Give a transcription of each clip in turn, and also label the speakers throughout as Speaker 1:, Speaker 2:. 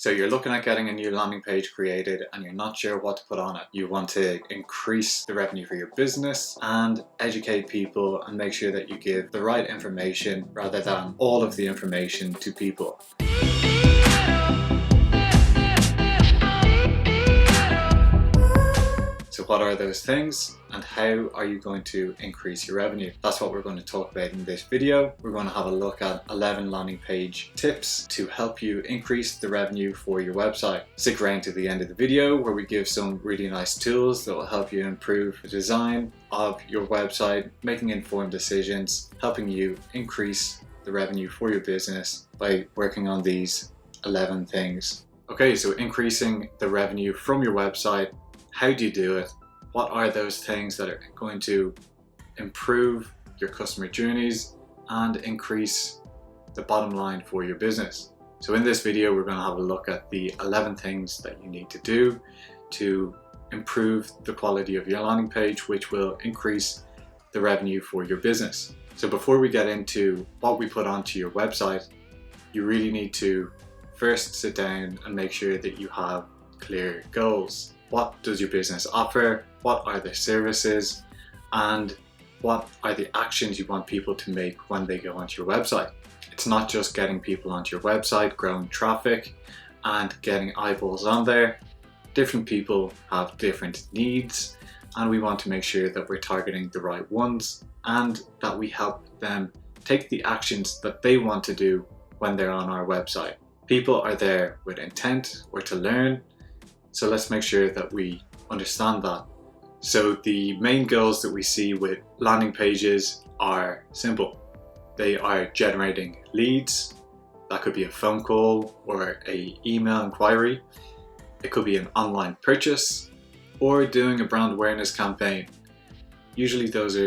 Speaker 1: So you're looking at getting a new landing page created and you're not sure what to put on it. You want to increase the revenue for your business and educate people and make sure that you give the right information rather than all of the information to people. So what are those things and how are you going to increase your revenue? That's what we're going to talk about in this video. We're going to have a look at 11 landing page tips to help you increase the revenue for your website. Stick around to the end of the video where we give some really nice tools that will help you improve the design of your website, making informed decisions, helping you increase the revenue for your business by working on these 11 things. Okay, so increasing the revenue from your website. How do you do it? What are those things that are going to improve your customer journeys and increase the bottom line for your business? So in this video, we're going to have a look at the 11 things that you need to do to improve the quality of your landing page, which will increase the revenue for your business. So before we get into what we put onto your website, you really need to first sit down and make sure that you have clear goals. What does your business offer? What are the services? And what are the actions you want people to make when they go onto your website? It's not just getting people onto your website, growing traffic and getting eyeballs on there. Different people have different needs and we want to make sure that we're targeting the right ones and that we help them take the actions that they want to do when they're on our website. People are there with intent or to learn. So let's make sure that we understand that. So the main goals that we see with landing pages are simple. They are generating leads. That could be a phone call or an email inquiry. It could be an online purchase or doing a brand awareness campaign. Usually those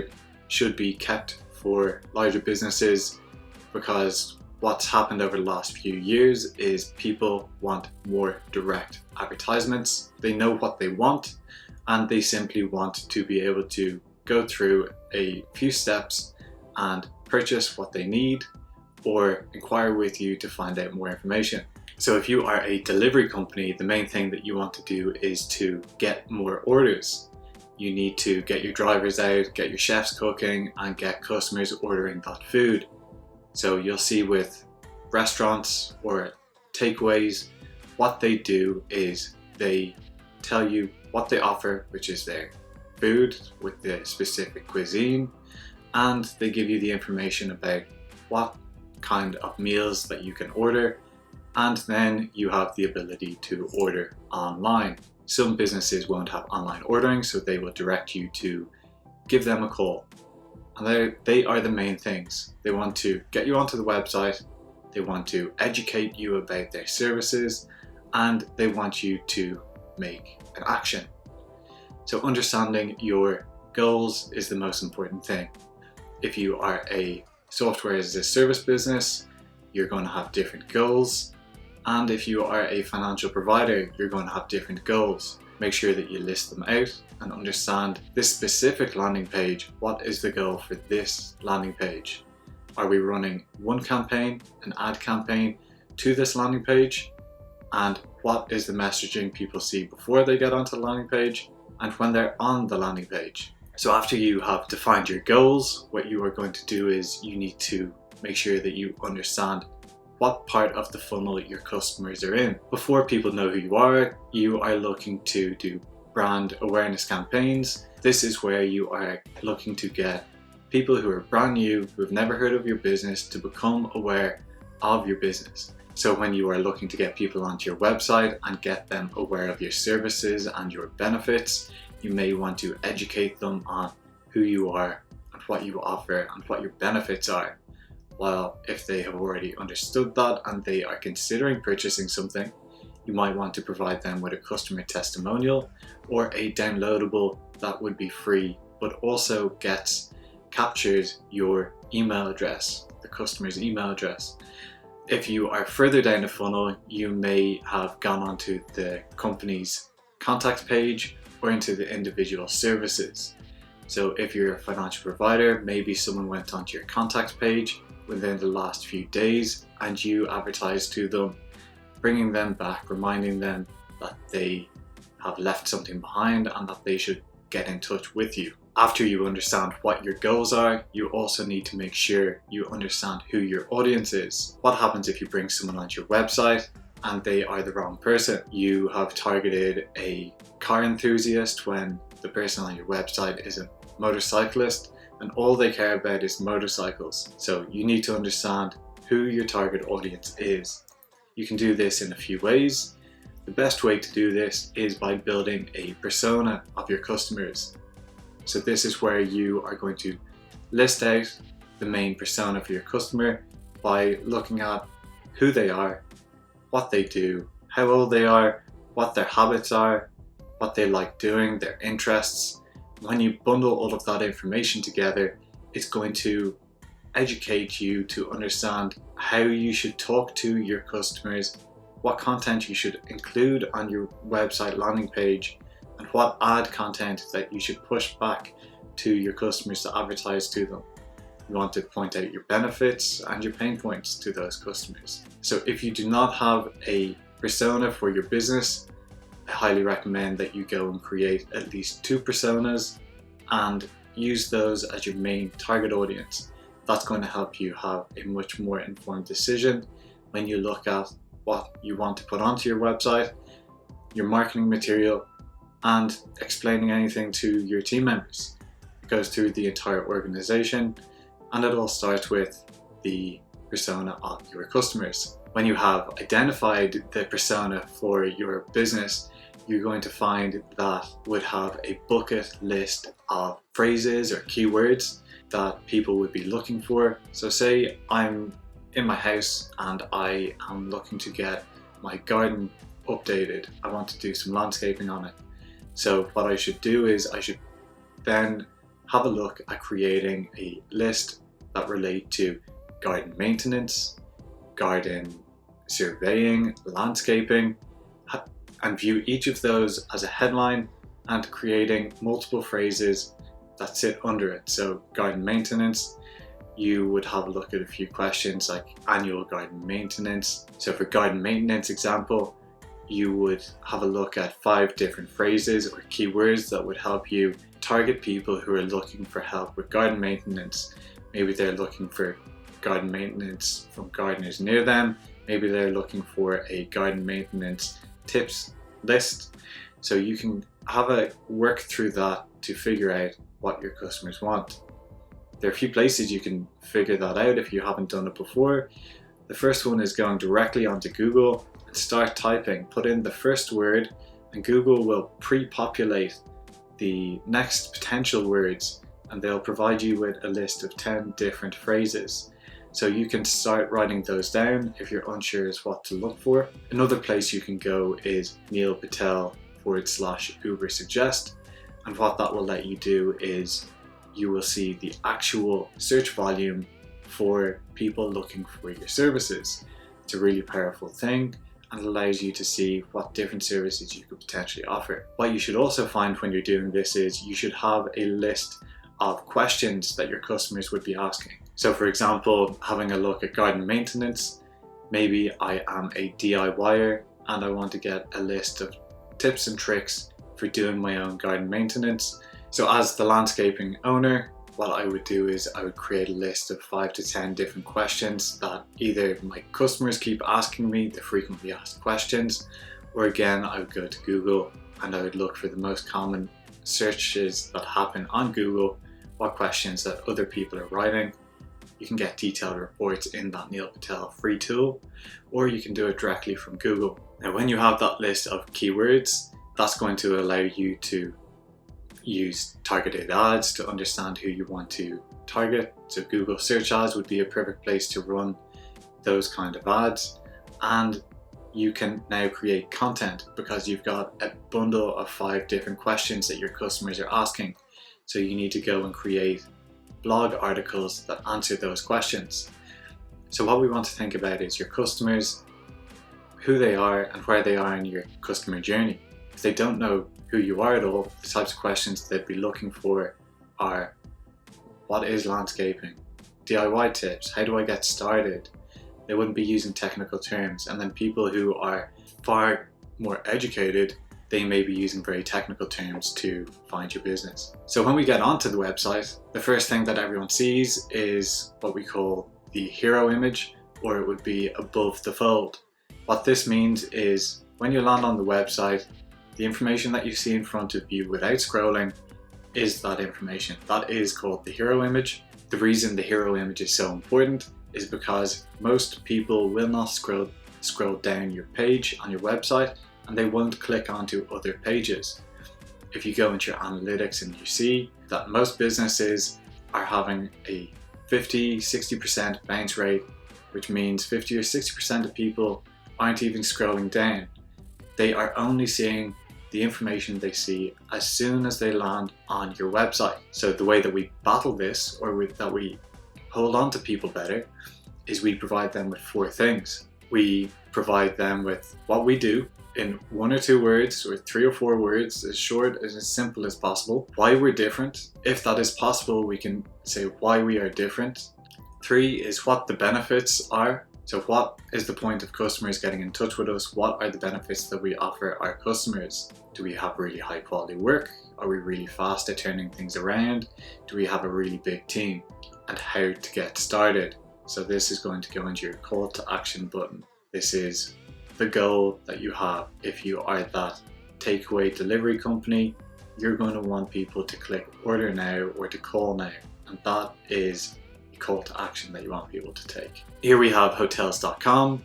Speaker 1: should be kept for larger businesses because what's happened over the last few years is people want more direct advertisements. They know what they want and they simply want to be able to go through a few steps and purchase what they need or inquire with you to find out more information. So if you are a delivery company, the main thing that you want to do is to get more orders. You need to get your drivers out, get your chefs cooking and get customers ordering that food. So you'll see with restaurants or takeaways, what they do is they tell you what they offer, which is their food with the specific cuisine, and they give you the information about what kind of meals that you can order, and then you have the ability to order online. Some businesses won't have online ordering, so they will direct you to give them a call. And they are the main things. They want to get you onto the website, they want to educate you about their services, and they want you to make an action. So understanding your goals is the most important thing. If you are a software as a service business, you're going to have different goals. And if you are a financial provider, you're going to have different goals. Make sure that you list them out and understand this specific landing page. What is the goal for this landing page? Are we running one campaign, an ad campaign to this landing page? And what is the messaging people see before they get onto the landing page and when they're on the landing page? So after you have defined your goals, what you are going to do is you need to make sure that you understand what part of the funnel your customers are in. Before people know who you are looking to do brand awareness campaigns. This is where you are looking to get people who are brand new, who have never heard of your business, to become aware of your business. So when you are looking to get people onto your website and get them aware of your services and your benefits, you may want to educate them on who you are and what you offer and what your benefits are. While if they have already understood that and they are considering purchasing something, you might want to provide them with a customer testimonial or a downloadable that would be free, but also captures your email address, the customer's email address. If you are further down the funnel, you may have gone onto the company's contact page or into the individual services. So if you're a financial provider, maybe someone went onto your contact page within the last few days and you advertised to them bringing them back, reminding them that they have left something behind and that they should get in touch with you. After you understand what your goals are, you also need to make sure you understand who your audience is. What happens if you bring someone onto your website and they are the wrong person? You have targeted a car enthusiast when the person on your website is a motorcyclist and all they care about is motorcycles. So you need to understand who your target audience is. You can do this in a few ways. The best way to do this is by building a persona of your customers. So this is where you are going to list out the main persona for your customer by looking at who they are, what they do, how old they are, what their habits are, what they like doing, their interests. When you bundle all of that information together, it's going to educate you to understand how you should talk to your customers, what content you should include on your website landing page, and what ad content that you should push back to your customers to advertise to them. You want to point out your benefits and your pain points to those customers. So if you do not have a persona for your business, I highly recommend that you go and create at least 2 personas and use those as your main target audience. That's going to help you have a much more informed decision when you look at what you want to put onto your website, your marketing material, and explaining anything to your team members. It goes through the entire organization, and it all starts with the persona of your customers. When you have identified the persona for your business, you're going to find that would have a bucket list of phrases or keywords that people would be looking for. So say I'm in my house and I am looking to get my garden updated. I want to do some landscaping on it. So what I should do is I should then have a look at creating a list that relate to garden maintenance, garden surveying, landscaping, and view each of those as a headline and creating multiple phrases that sit under it. So garden maintenance, you would have a look at a few questions like annual garden maintenance. So for garden maintenance example, you would have a look at 5 different phrases or keywords that would help you target people who are looking for help with garden maintenance. Maybe they're looking for garden maintenance from gardeners near them. Maybe they're looking for a garden maintenance tips list. So you can have a work through that to figure out what your customers want. There are a few places you can figure that out if you haven't done it before. The first one is going directly onto Google and start typing. Put in the first word and Google will pre-populate the next potential words and they'll provide you with a list of 10 different phrases. So you can start writing those down if you're unsure as what to look for. Another place you can go is Neil Patel /Uber Suggest. And what that will let you do is you will see the actual search volume for people looking for your services. It's a really powerful thing and allows you to see what different services you could potentially offer. What you should also find when you're doing this is you should have a list of questions that your customers would be asking. So for example, having a look at garden maintenance, maybe I am a DIYer and I want to get a list of tips and tricks for doing my own garden maintenance. So as the landscaping owner, what I would do is I would create a list of 5 to 10 different questions that either my customers keep asking me, the frequently asked questions, or again, I would go to Google and I would look for the most common searches that happen on Google, what questions that other people are writing. You can get detailed reports in that Neil Patel free tool, or you can do it directly from Google. Now, when you have that list of keywords, that's going to allow you to use targeted ads to understand who you want to target. So Google search ads would be a perfect place to run those kind of ads. And you can now create content because you've got a bundle of 5 different questions that your customers are asking. So you need to go and create blog articles that answer those questions. So what we want to think about is your customers, who they are and where they are in your customer journey. If they don't know who you are at all, the types of questions they'd be looking for are: what is landscaping? DIY tips, how do I get started? they wouldn't be using technical terms. And then people who are far more educated, they may be using very technical terms to find your business. So when we get onto the website, the first thing that everyone sees is what we call the hero image, or it would be above the fold. What this means is when you land on the website, the information that you see in front of you without scrolling is that information. That is called the hero image. The reason the hero image is so important is because most people will not scroll down your page on your website, and they won't click onto other pages. If you go into your analytics and you see that most businesses are having a 50-60% bounce rate, which means 50 or 60% of people aren't even scrolling down. They are only seeing the information they see as soon as they land on your website. So the way that we battle this, or that we hold on to people better, is we provide them with 4 things. We provide them with what we do in 1 or 2 words, or 3 or 4 words, as short as simple as possible. Why we're different. If that is possible, we can say why we are different. 3 is what the benefits are. So what is the point of customers getting in touch with us? What are the benefits that we offer our customers? Do we have really high quality work? Are we really fast at turning things around? Do we have a really big team? And how to get started. So this is going to go into your call to action button. This is the goal that you have. If you are that takeaway delivery company, you're going to want people to click order now or to call now. And that is the call to action that you want people to take. Here we have hotels.com,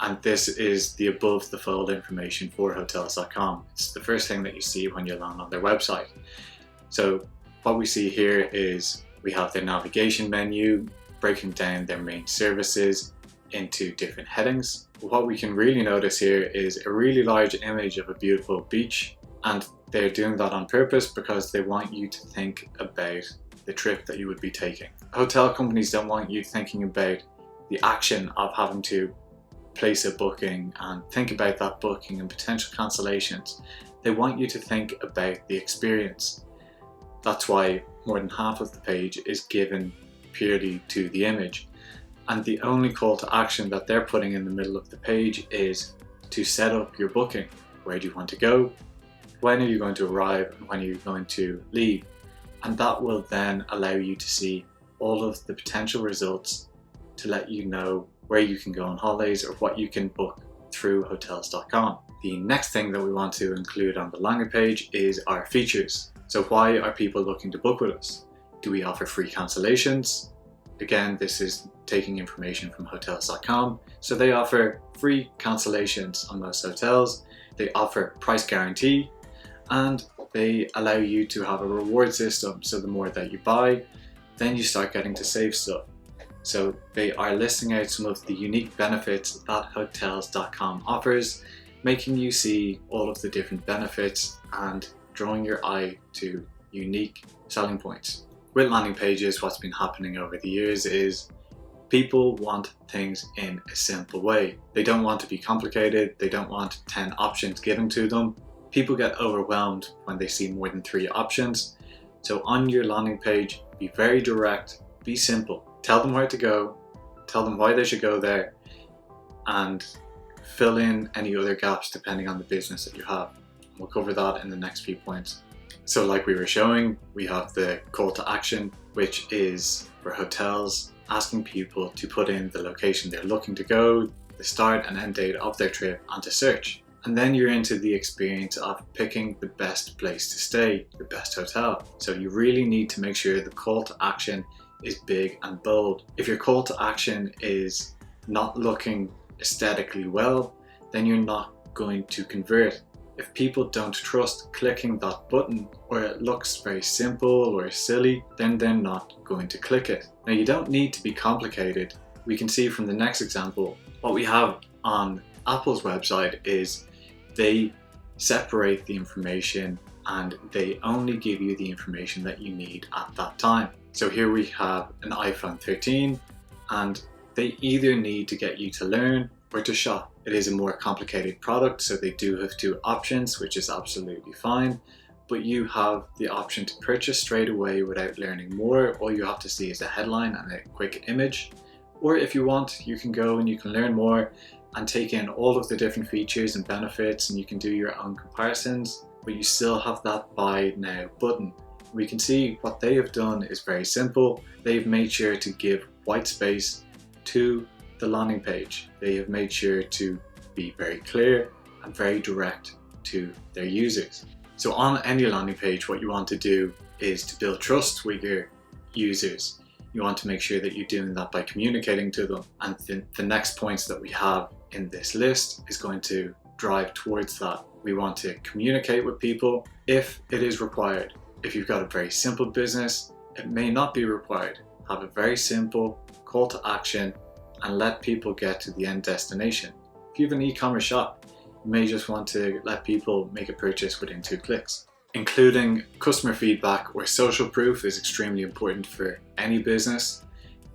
Speaker 1: and this is the above the fold information for hotels.com. It's the first thing that you see when you land on their website. So what we see here is we have their navigation menu, breaking down their main services into different headings. What we can really notice here is a really large image of a beautiful beach, and they're doing that on purpose because they want you to think about the trip that you would be taking. Hotel companies don't want you thinking about the action of having to place a booking and think about that booking and potential cancellations. They want you to think about the experience. That's why more than half of the page is given purely to the image. And the only call to action that they're putting in the middle of the page is to set up your booking. Where do you want to go? When are you going to arrive? And when are you going to leave? And that will then allow you to see all of the potential results to let you know where you can go on holidays or what you can book through hotels.com. The next thing that we want to include on the landing page is our features. So why are people looking to book with us? Do we offer free cancellations? Again, this is taking information from hotels.com. So they offer free cancellations on most hotels. They offer price guarantee, and they allow you to have a reward system. So the more that you buy, then you start getting to save stuff. So they are listing out some of the unique benefits that hotels.com offers, making you see all of the different benefits and drawing your eye to unique selling points. With landing pages, what's been happening over the years is people want things in a simple way. They don't want to be complicated. They don't want 10 options given to them. People get overwhelmed when they see more than 3 options. So on your landing page, be very direct, be simple. Tell them where to go, tell them why they should go there, and fill in any other gaps depending on the business that you have. We'll cover that in the next few points. So like we were showing, we have the call to action, which is for hotels, asking people to put in the location they're looking to go, the start and end date of their trip, and to search. And then you're into the experience of picking the best place to stay, the best hotel. So you really need to make sure the call to action is big and bold. If your call to action is not looking aesthetically well, then you're not going to convert. If people don't trust clicking that button, or it looks very simple or silly, then they're not going to click it. Now, you don't need to be complicated. We can see from the next example, what we have on Apple's website is they separate the information and they only give you the information that you need at that time. So here we have an iPhone 13, and they either need to get you to learn or to shop. It is a more complicated product, so they do have 2 options, which is absolutely fine, but you have the option to purchase straight away without learning more. All you have to see is a headline and a quick image, Or if you want, you can go and you can learn more and take in all of the different features and benefits, and you can do your own comparisons, but you still have that buy now button. We can see what they have done is very simple. They've made sure to give white space to the landing page. They have made sure to be very clear and very direct to their users. So on any landing page, what you want to do is to build trust with your users. You want to make sure that you're doing that by communicating to them. And the next points that we have in this list is going to drive towards that. We want to communicate with people if it is required. If you've got a very simple business, it may not be required. Have a very simple call to action and let people get to the end destination. If you have an e-commerce shop, you may just want to let people make a purchase within 2 clicks. Including customer feedback or social proof is extremely important for any business.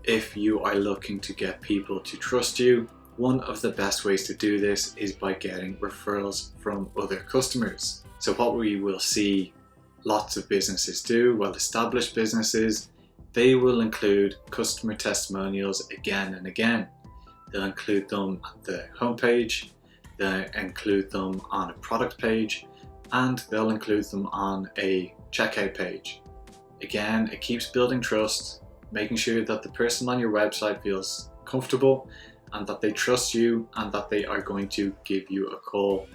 Speaker 1: If you are looking to get people to trust you, one of the best ways to do this is by getting referrals from other customers. So what we will see lots of businesses do, well-established businesses, they will include customer testimonials again and again. They'll include them at the homepage, they'll include them on a product page, and they'll include them on a checkout page. Again, it keeps building trust, making sure that the person on your website feels comfortable and that they trust you and that they are going to give you a call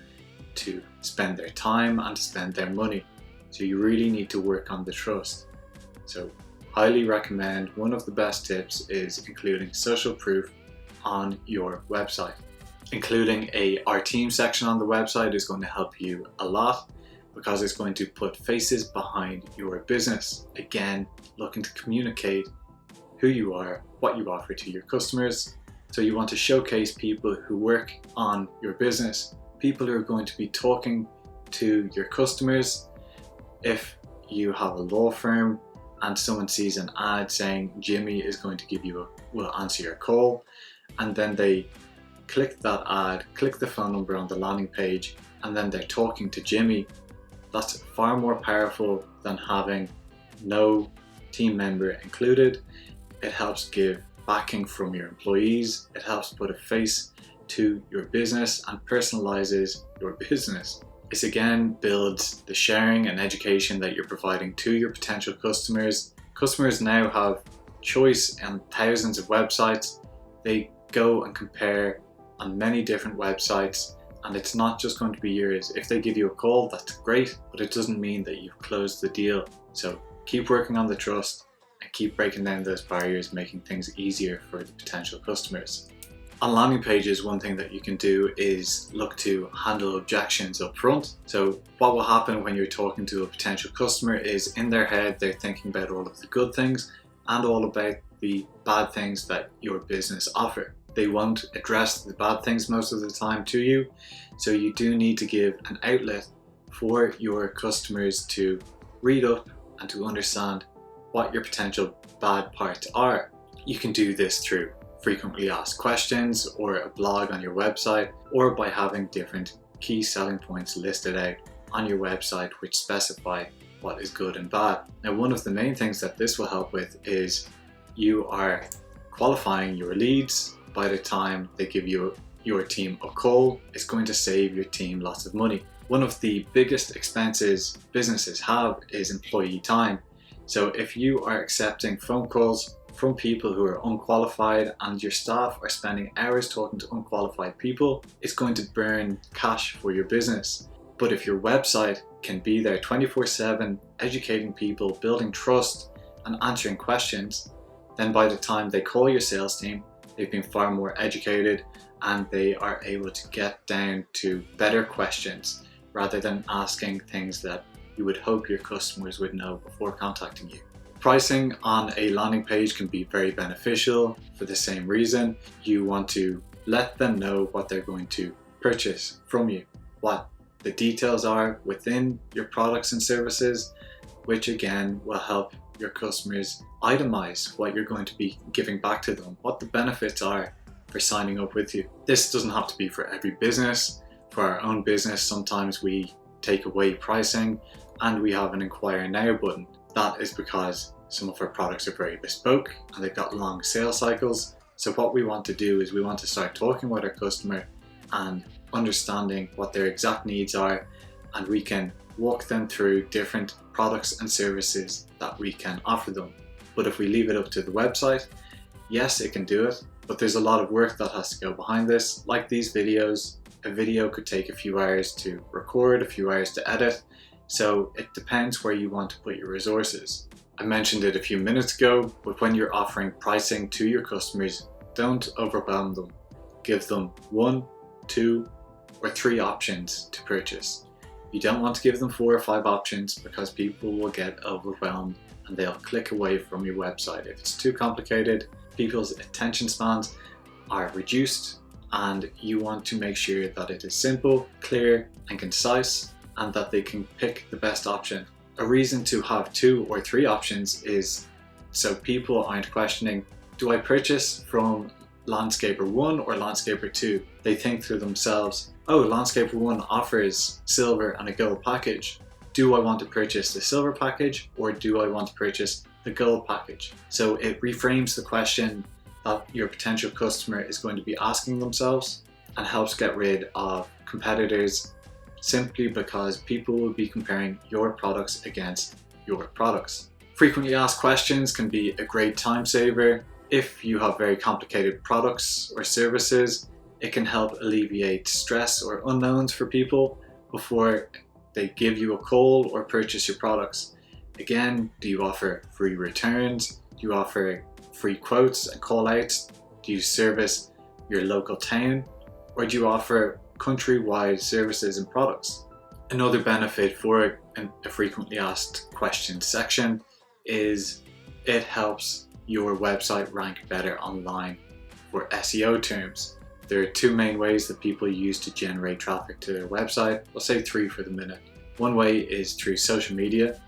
Speaker 1: to spend their time and to spend their money. So you really need to work on the trust. So highly recommend, one of the best tips is including social proof on your website. Including our team section on the website is going to help you a lot because it's going to put faces behind your business. Again, looking to communicate who you are, what you offer to your customers. So you want to showcase people who work on your business, people who are going to be talking to your customers. If you have a law firm and someone sees an ad saying Jimmy is going to will answer your call, and then they click that ad, click the phone number on the landing page, and then they're talking to Jimmy, that's far more powerful than having no team member included. It helps give backing from your employees, it helps put a face to your business and personalizes your business. This again builds the sharing and education that you're providing to your potential customers. Customers now have choice on thousands of websites. They go and compare on many different websites, and it's not just going to be yours. If they give you a call, that's great, but it doesn't mean that you've closed the deal. So keep working on the trust and keep breaking down those barriers, making things easier for the potential customers. On landing pages, one thing that you can do is look to handle objections up front. So what will happen when you're talking to a potential customer is in their head, they're thinking about all of the good things and all about the bad things that your business offer. They won't address the bad things most of the time to you. So you do need to give an outlet for your customers to read up and to understand what your potential bad parts are. You can do this through frequently asked questions or a blog on your website, or by having different key selling points listed out on your website which specify what is good and bad. Now, one of the main things that this will help with is you are qualifying your leads. By the time they give your team a call, it's going to save your team lots of money. One of the biggest expenses businesses have is employee time. So if you are accepting phone calls from people who are unqualified and your staff are spending hours talking to unqualified people, it's going to burn cash for your business. But if your website can be there 24/7, educating people, building trust and answering questions, then by the time they call your sales team, they've been far more educated and they are able to get down to better questions rather than asking things that you would hope your customers would know before contacting you. Pricing on a landing page can be very beneficial for the same reason. You want to let them know what they're going to purchase from you, what the details are within your products and services, which again will help your customers itemize what you're going to be giving back to them, what the benefits are for signing up with you. This doesn't have to be for every business. For our own business, sometimes we take away pricing and we have an inquire now button. That is because some of our products are very bespoke and they've got long sales cycles. So what we want to do is we want to start talking with our customer and understanding what their exact needs are, and we can walk them through different products and services that we can offer them. But if we leave it up to the website, yes, it can do it, but there's a lot of work that has to go behind this. Like these videos, a video could take a few hours to record, a few hours to edit, so it depends where you want to put your resources. I mentioned it a few minutes ago, but when you're offering pricing to your customers, don't overwhelm them. Give them 1, 2, or 3 options to purchase. You don't want to give them 4 or 5 options because people will get overwhelmed and they'll click away from your website. If it's too complicated, people's attention spans are reduced, and you want to make sure that it is simple, clear, and concise, and that they can pick the best option. A reason to have 2 or 3 options is so people aren't questioning, do I purchase from Landscaper 1 or Landscaper 2? They think to themselves, oh, Landscaper 1 offers silver and a gold package. Do I want to purchase the silver package or do I want to purchase the gold package? So it reframes the question that your potential customer is going to be asking themselves and helps get rid of competitors, simply because people will be comparing your products against your products. Frequently asked questions can be a great time saver. If you have very complicated products or services, it can help alleviate stress or unknowns for people before they give you a call or purchase your products. Again, do you offer free returns? Do you offer free quotes and call outs? Do you service your local town? Or do you offer countrywide services and products? Another benefit for a frequently asked questions section is it helps your website rank better online for SEO terms. There are 2 main ways that people use to generate traffic to their website. I'll say 3 for the minute. One way is through social media,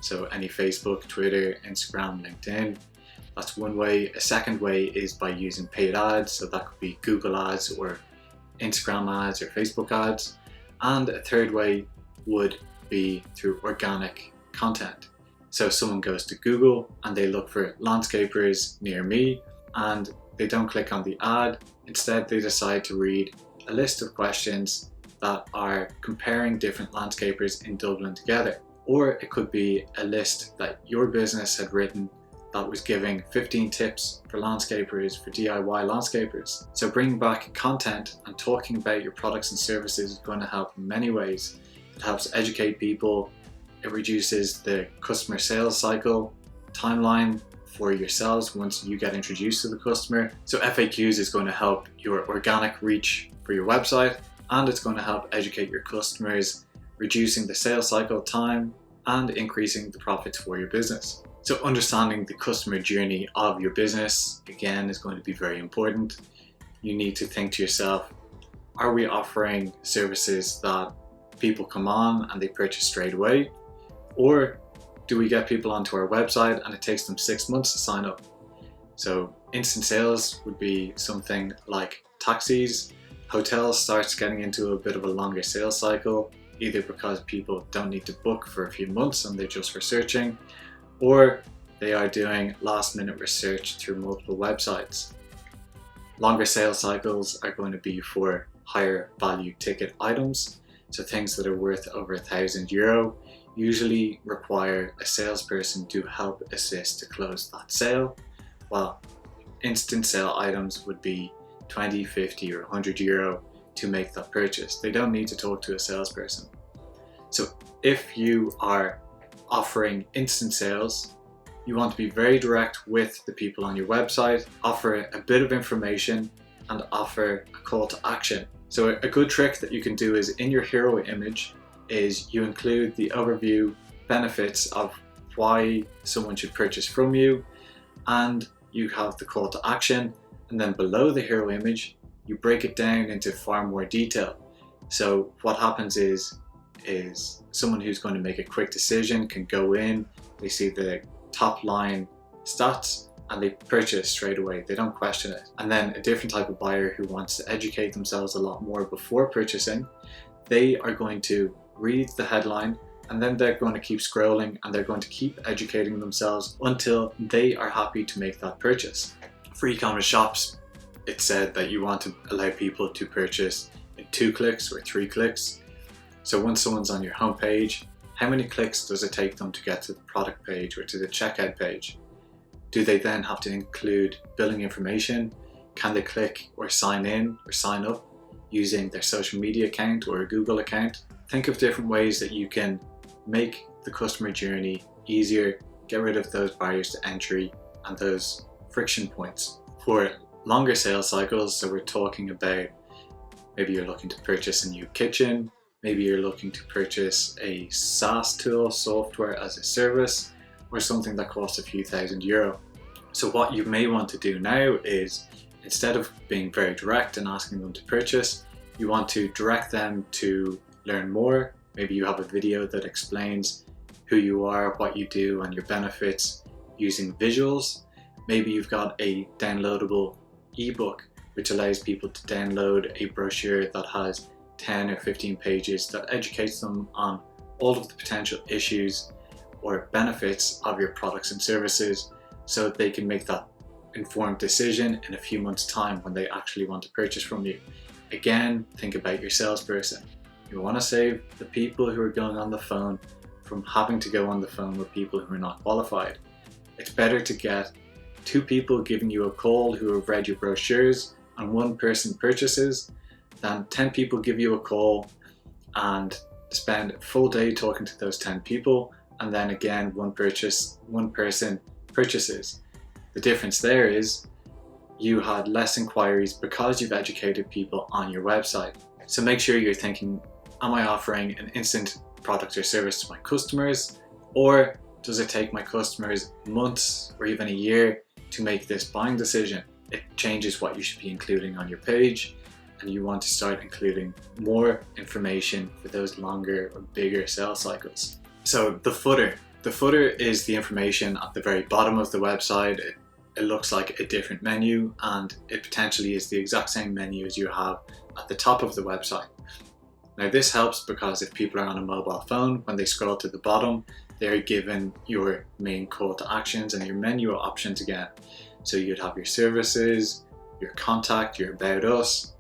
Speaker 1: so any Facebook, Twitter, Instagram, LinkedIn. That's one way. A second way is by using paid ads, so that could be Google ads or Instagram ads or Facebook ads. And a third way would be through organic content. So someone goes to Google and they look for landscapers near me and they don't click on the ad. Instead, they decide to read a list of questions that are comparing different landscapers in Dublin together. Or it could be a list that your business had written that was giving 15 tips for landscapers, for DIY landscapers. So bringing back content and talking about your products and services is going to help in many ways. It helps educate people, it reduces the customer sales cycle timeline for yourselves once you get introduced to the customer. So FAQs is going to help your organic reach for your website, and it's going to help educate your customers, reducing the sales cycle time and increasing the profits for your business. So understanding the customer journey of your business, again, is going to be very important. You need to think to yourself, are we offering services that people come on and they purchase straight away? Or do we get people onto our website and it takes them 6 months to sign up? So instant sales would be something like taxis. Hotels starts getting into a bit of a longer sales cycle, either because people don't need to book for a few months and they're just researching, or they are doing last minute research through multiple websites. Longer sales cycles are going to be for higher value ticket items. So things that are worth over €1,000 usually require a salesperson to help assist to close that sale, while instant sale items would be 20, 50 or €100 to make that purchase. They don't need to talk to a salesperson. So if you are offering instant sales, you want to be very direct with the people on your website, offer a bit of information and offer a call to action. So a good trick that you can do is in your hero image is you include the overview benefits of why someone should purchase from you, and you have the call to action, and then below the hero image you break it down into far more detail. So what happens is someone who's going to make a quick decision can go in, they see the top line stats and they purchase straight away. They don't question it. And then a different type of buyer who wants to educate themselves a lot more before purchasing, they are going to read the headline and then they're going to keep scrolling and they're going to keep educating themselves until they are happy to make that purchase. For e-commerce shops, it said that you want to allow people to purchase in 2 clicks or 3 clicks. So once someone's on your homepage, how many clicks does it take them to get to the product page or to the checkout page? Do they then have to include billing information? Can they click or sign in or sign up using their social media account or a Google account? Think of different ways that you can make the customer journey easier, get rid of those barriers to entry and those friction points. For longer sales cycles, so we're talking about maybe you're looking to purchase a new kitchen, maybe you're looking to purchase a SaaS tool, software as a service, or something that costs a few €1,000. So what you may want to do now is, instead of being very direct and asking them to purchase, you want to direct them to learn more. Maybe you have a video that explains who you are, what you do, and your benefits using visuals. Maybe you've got a downloadable ebook which allows people to download a brochure that has 10 or 15 pages that educates them on all of the potential issues or benefits of your products and services, so that they can make that informed decision in a few months' time when they actually want to purchase from you. Again, think about your salesperson. You want to save the people who are going on the phone from having to go on the phone with people who are not qualified. It's better to get 2 people giving you a call who have read your brochures and 1 person purchases than 10 people give you a call and spend a full day talking to those 10 people and then again one person purchases. The difference there is you had less inquiries because you've educated people on your website. So make sure you're thinking, am I offering an instant product or service to my customers, or does it take my customers months or even a year to make this buying decision? It changes what you should be including on your page, and you want to start including more information for those longer or bigger sales cycles. So the footer is the information at the very bottom of the website. It looks like a different menu, and it potentially is the exact same menu as you have at the top of the website. Now this helps because if people are on a mobile phone, when they scroll to the bottom, they're given your main call to actions and your menu options again. So you'd have your services, your contact, your about us.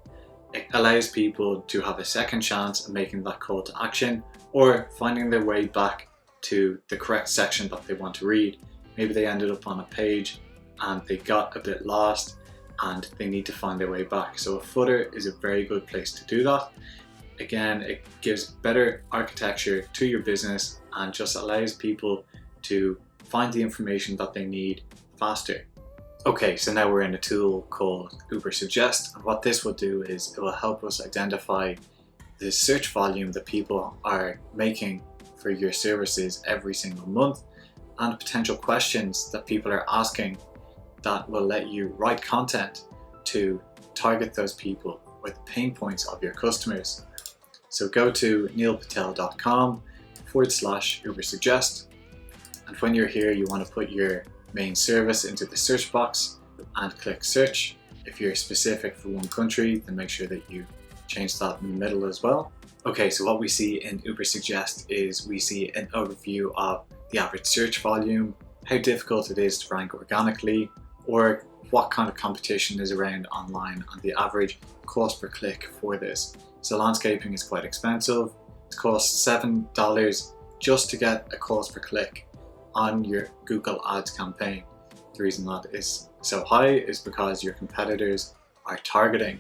Speaker 1: It allows people to have a second chance at making that call to action or finding their way back to the correct section that they want to read. Maybe they ended up on a page and they got a bit lost and they need to find their way back. So a footer is a very good place to do that. Again, it gives better architecture to your business and just allows people to find the information that they need faster. Okay, so now we're in a tool called Ubersuggest, and what this will do is it will help us identify the search volume that people are making for your services every single month and potential questions that people are asking that will let you write content to target those people with the pain points of your customers. So go to neilpatel.com/Ubersuggest, and when you're here you want to put your main service into the search box and click search. If you're specific for one country, then make sure that you change that in the middle as well. Okay, so what we see in Ubersuggest is we see an overview of the average search volume, how difficult it is to rank organically, or what kind of competition is around online and the average cost per click for this. So landscaping is quite expensive. It costs $7 just to get a cost per click on your Google Ads campaign. The reason that is so high is because your competitors are targeting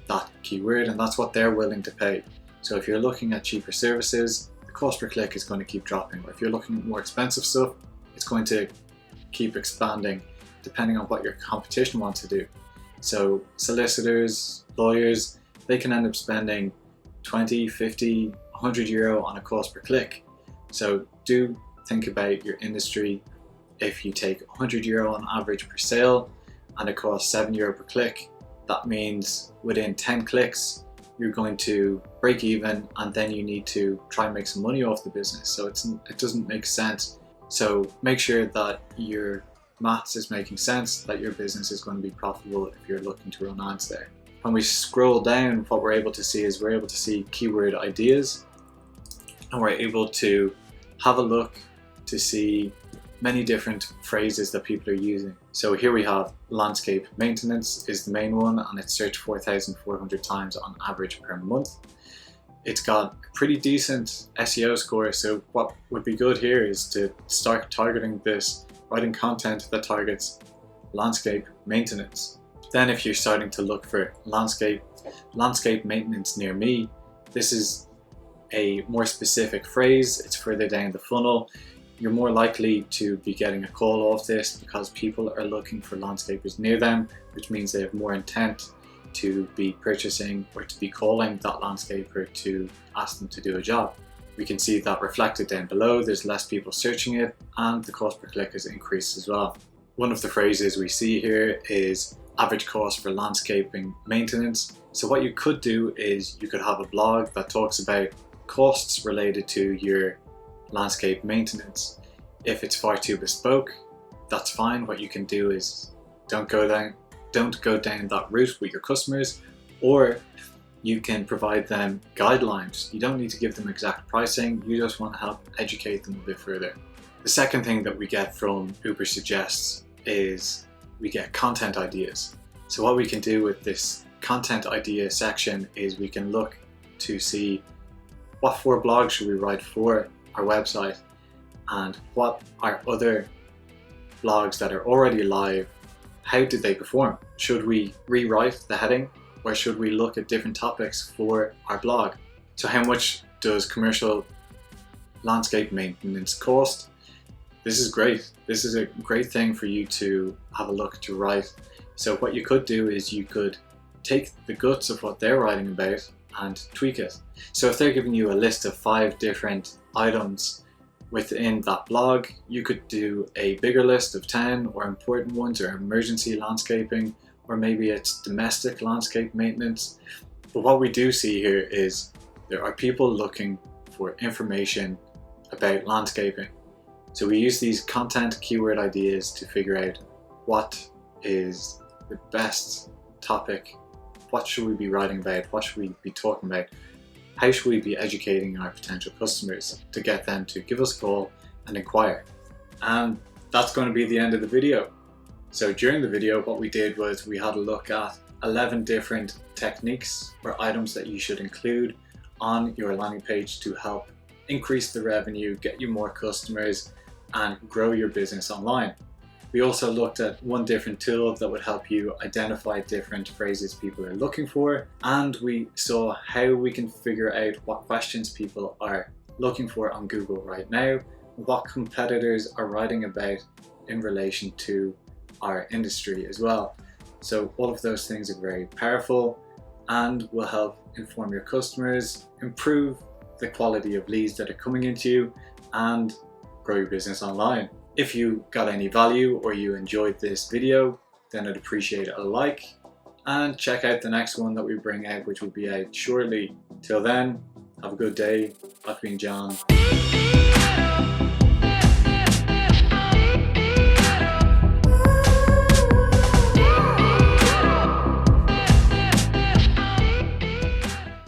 Speaker 1: that keyword and that's what they're willing to pay. So if you're looking at cheaper services, the cost per click is going to keep dropping. Or if you're looking at more expensive stuff, it's going to keep expanding depending on what your competition wants to do. So solicitors, lawyers, they can end up spending 20, 50, €100 on a cost per click. So do think about your industry. If you take €100 on average per sale and it costs €7 per click, that means within 10 clicks you're going to break even, and then you need to try and make some money off the business. So it doesn't make sense. So make sure that your maths is making sense, that your business is going to be profitable if you're looking to run ads there. When we scroll down, what we're able to see is we're able to see keyword ideas, and we're able to have a look to see many different phrases that people are using. So here we have landscape maintenance is the main one, and it's searched 4,400 times on average per month. It's got a pretty decent SEO score, so what would be good here is to start targeting this, writing content that targets landscape maintenance. Then if you're starting to look for landscape maintenance near me, this is a more specific phrase. It's further down the funnel. You're more likely to be getting a call off this because people are looking for landscapers near them, which means they have more intent to be purchasing or to be calling that landscaper to ask them to do a job. We can see that reflected down below. There's less people searching it, and the cost per click has increased as well. One of the phrases we see here is average cost for landscaping maintenance. So what you could do is you could have a blog that talks about costs related to your landscape maintenance. If it's far too bespoke, that's fine. What you can do is don't go down that route with your customers, or you can provide them guidelines. You don't need to give them exact pricing, you just want to help educate them a bit further. The second thing that we get from Uber Suggests is we get content ideas. So what we can do with this content idea section is we can look to see what 4 blogs should we write for our website, and what are other blogs that are already live, how did they perform? Should we rewrite the heading, or should we look at different topics for our blog? So how much does commercial landscape maintenance cost? This is great. This is a great thing for you to have a look to write. So what you could do is you could take the guts of what they're writing about and tweak it. So if they're giving you a list of 5 different items within that blog, you could do a bigger list of 10 or important ones, or emergency landscaping, or maybe it's domestic landscape maintenance. But what we do see here is there are people looking for information about landscaping. So we use these content keyword ideas to figure out what is the best topic, what should we be writing about, what should we be talking about, how should we be educating our potential customers to get them to give us a call and inquire. And that's going to be the end of the video. So during the video, what we did was we had a look at 11 different techniques or items that you should include on your landing page to help increase the revenue, get you more customers, and grow your business online. We also looked at one different tool that would help you identify different phrases people are looking for, and we saw how we can figure out what questions people are looking for on Google right now, what competitors are writing about in relation to our industry as well. So all of those things are very powerful and will help inform your customers, improve the quality of leads that are coming into you, and grow your business online. If you got any value or you enjoyed this video, then I'd appreciate a like, and check out the next one that we bring out, which will be out shortly. Till then, have a good day. I've been John.